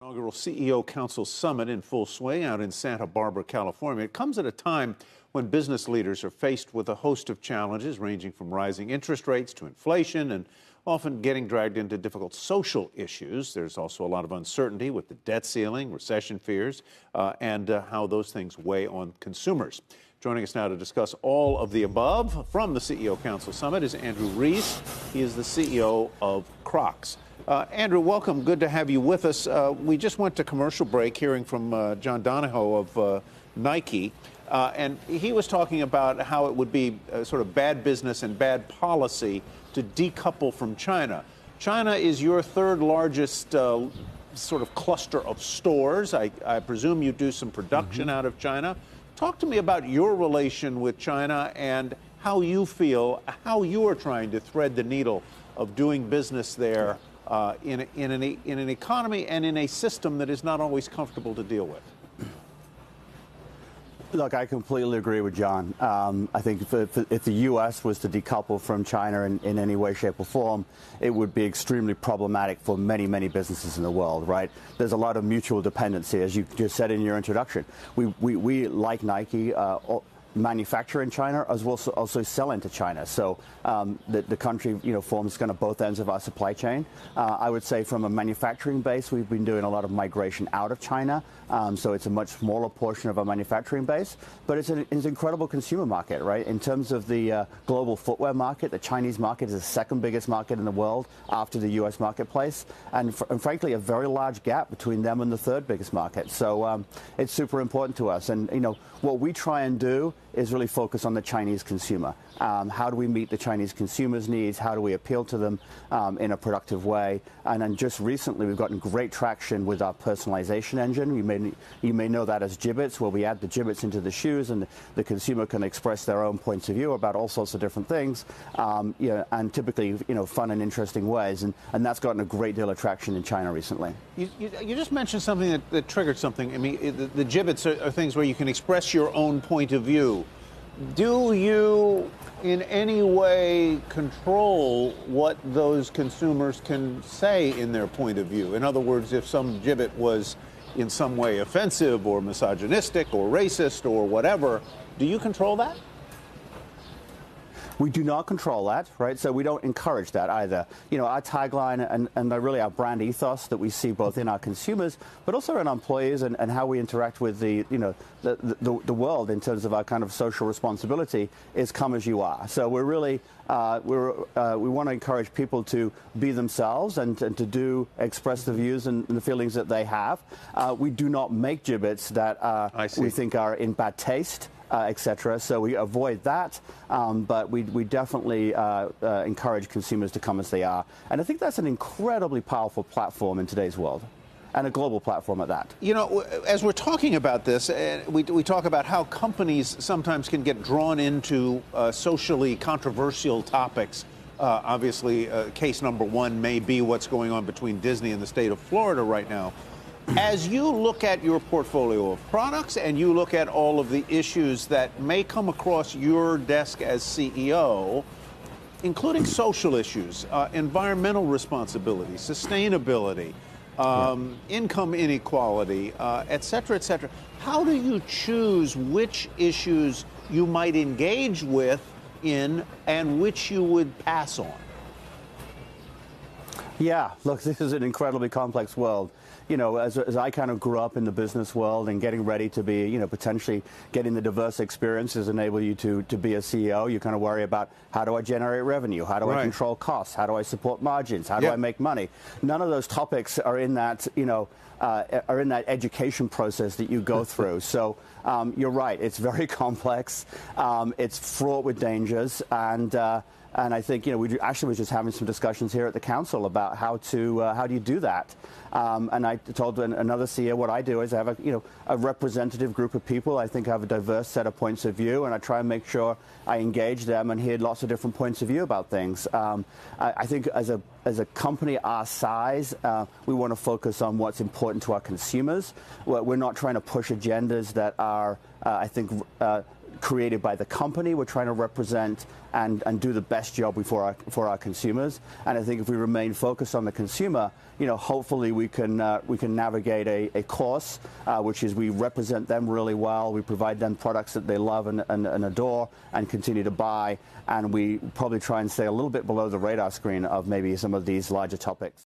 Inaugural CEO Council Summit in full swing out in Santa Barbara, California. It comes at a time when business leaders are faced with a host of challenges ranging from rising interest rates to inflation and often getting dragged into difficult social issues. There's also a lot of uncertainty with the debt ceiling, recession fears, and how those things weigh on consumers. Joining us now to discuss all of the above from the CEO Council Summit is Andrew Rees. He is the CEO of Crocs. Andrew, welcome. Good to have you with us. We just went to commercial break hearing from John Donahoe of Nike, and he was talking about how it would be sort of bad business and bad policy to decouple from China. China is your third largest sort of cluster of stores. I presume you do some production out of China. Talk to me about your relation with China and how you feel, how you are trying to thread the needle of doing business there. In an economy and in a system that is not always comfortable to deal with. Look, I completely agree with John. I think if the U.S. was to decouple from China in any way, shape, or form, it would be extremely problematic for many, many businesses in the world, right? There's a lot of mutual dependency, as you just said in your introduction. We like Nike, manufacture in China as well also sell into China. So the country, forms kind of both ends of our supply chain. I would say from a manufacturing base, we've been doing a lot of migration out of China. So it's a much smaller portion of our manufacturing base, but it's an incredible consumer market, right? In terms of the global footwear market, the Chinese market is the second biggest market in the world after the U.S. marketplace. And frankly, a very large gap between them and the third biggest market. So it's super important to us. And, what we try and do is really focus on the Chinese consumer. How do we meet the Chinese consumers' needs? How do we appeal to them in a productive way? And then just recently, we've gotten great traction with our personalization engine. You may know that as Jibbitz, where we add the Jibbitz into the shoes, and the consumer can express their own points of view about all sorts of different things, and typically, fun and interesting ways. And that's gotten a great deal of traction in China recently. You just mentioned something that triggered something. I mean, the Jibbitz are things where you can express your own point of view. Do you in any way control what those consumers can say in their point of view? In other words, if some Jibbit was in some way offensive or misogynistic or racist or whatever, do you control that? We do not control that, right? So we don't encourage that either. Our tagline and really our brand ethos that we see both in our consumers, but also in our employees and how we interact with the world in terms of our kind of social responsibility is come as you are. So we're really, we want to encourage people to be themselves and to express the views and the feelings that they have. We do not make Jibbitz that we think are in bad taste. Etc. So we avoid that, but we definitely encourage consumers to come as they are. And I think that's an incredibly powerful platform in today's world, and a global platform at that. As we're talking about this, we talk about how companies sometimes can get drawn into socially controversial topics. Obviously, case number one may be what's going on between Disney and the state of Florida right now. As you look at your portfolio of products and you look at all of the issues that may come across your desk as CEO, including social issues, environmental responsibility, sustainability, income inequality, et cetera, how do you choose which issues you might engage with and which you would pass on? Yeah, look, this is an incredibly complex world. As I kind of grew up in the business world and getting ready to be, potentially getting the diverse experiences enable you to be a CEO, you kind of worry about how do I generate revenue? How do I control costs? How do I support margins? How do I make money? None of those topics are in that, are in that education process that you go through. So you're right. It's very complex. It's fraught with dangers. And I think, we actually was just having some discussions here at the council about how do you do that? And I told another CEO what I do is I have a representative group of people. I think I have a diverse set of points of view, and I try and make sure I engage them and hear lots of different points of view about things. I think as a company our size, we want to focus on what's important to our consumers. We're not trying to push agendas that are, I think, created by the company. We're trying to represent and do the best job for our consumers. And I think if we remain focused on the consumer, hopefully we can navigate a course, which is we represent them really well. We provide them products that they love and adore and continue to buy. And we probably try and stay a little bit below the radar screen of maybe some of these larger topics.